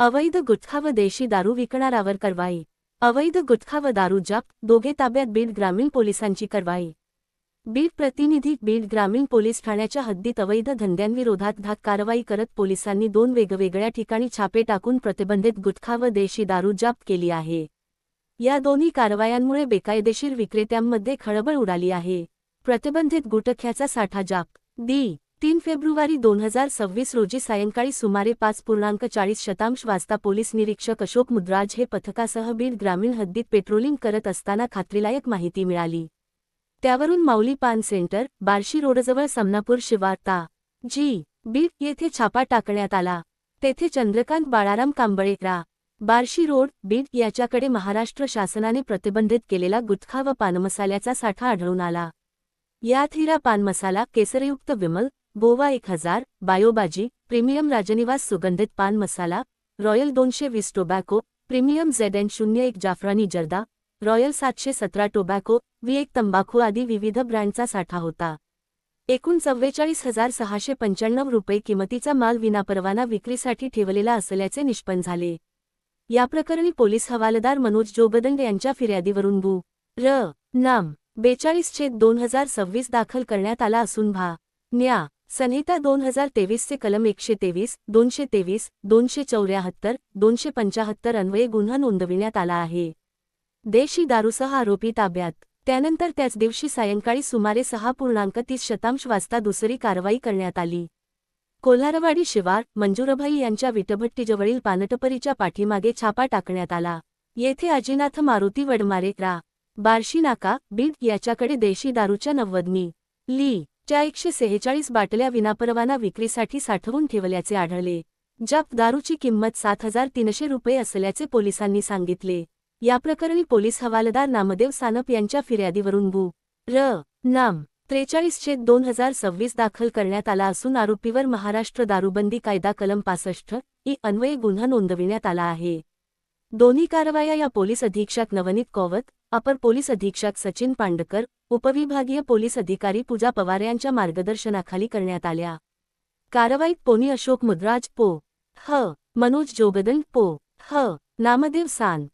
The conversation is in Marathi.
अवैध गुटखा व देशी दारू विकणारावर कारवाई। अवैध गुटखा व दारू जप्त, दोघे ताब्यात। बीड ग्रामीण पोलिसांची कारवाई। बीड प्रतिनिधी। बीड ग्रामीण पोलीस ठाण्याच्या हद्दीत अवैध धंद्यांविरोधात धाक कारवाई करत पोलिसांनी 2 वेगवेगळ्या ठिकाणी छापे टाकून प्रतिबंधित गुटखा व देशी दारू जप्त केली आहे। या दोन्ही कारवायांमुळे बेकायदेशीर विक्रेत्यांमध्ये खळबळ उडाली आहे। प्रतिबंधित गुटख्याचा साठा जप्त। 3 फेब्रुवारी 2026 रोजी सायंकाळी सुमारे 5:40 वाजता पोलीस निरीक्षक अशोक मुद्राज हे पथकासह बीड ग्रामीण हद्दीत पेट्रोलिंग करत असताना खात्रीलायक माहिती मिळाली। त्यावरून माऊली पान सेंटर, बार्शी रोडजवळ समनापूर शिवार ता. बीड येथे छापा टाकण्यात आला। तेथे चंद्रकांत बाळाराम कांबळे रा. बार्शी रोड, बीड याच्याकडे महाराष्ट्र शासनाने प्रतिबंधित केलेला गुटखा व पानमसाल्याचा साठा आढळून आला। यात हिरा पान मसाला, केसरयुक्त विमल, गोवा 1000, बायोबाजी, प्रीमियम राजनिवास सुगंधित pan masala, royal 220 tobacco, premium ZN01 जाफरानी जर्दा, रॉयल 717 टोबॅको, V1 तंबाखू आदी विविध ब्रँडचा साठा होता। एकूण 44,695 रुपये किमतीचा माल विनापरवाना विक्रीसाठी ठेवलेला असल्याचे निष्पन्न झाले। याप्रकरणी पोलीस हवालदार मनोज जोगदंड यांच्या फिर्यादीवरून गुन्हा 42/2026 दाखल करण्यात आला असून न्या. संहिता 2023 चे कलम 123, 223, 274, 275 अन्वये गुन्हा नोंदविण्यात आला आहे। देशी दारूसह आरोपी ताब्यात। त्यानंतर त्याच दिवशी सायंकाळी सुमारे 6:30 वाजता दुसरी कारवाई करण्यात आली। कोल्हारवाडी शिवार, मंजुरभाई यांच्या विटभट्टीजवळील पानटपरीच्या पाठीमागे छापा टाकण्यात आला। येथे अजिनाथ मारुती वडमारे रा. बार्शी नाका, बीड याच्याकडे देशी दारूच्या 90 च्या 146 बाटल्या विनापरवाना विक्रीसाठी साठवून ठेवल्याचे आढळले। जप्त दारूची किंमत 7,300 रुपये असल्याचे पोलिसांनी सांगितले। याप्रकरणी पोलीस हवालदार नामदेव सानप यांच्या फिर्यादीवरून गुन्हा 43/2026 दाखल करण्यात आला असून आरोपीवर महाराष्ट्र दारूबंदी कायदा कलम 65 अन्वये गुन्हा नोंदविण्यात आला आहे। दोन्ही कारवाया या पोलीस अधीक्षक नवनीत कौवत, अपर पोलीस अधीक्षक सचिन पांडकर, उपविभागीय पोलीस अधिकारी पूजा पवार यांच्या मार्गदर्शनाखाली करण्यात आल्या। कारवाईत पोनी अशोक मुद्राज पो. मनोज जोगदंड पो. नामदेव सान.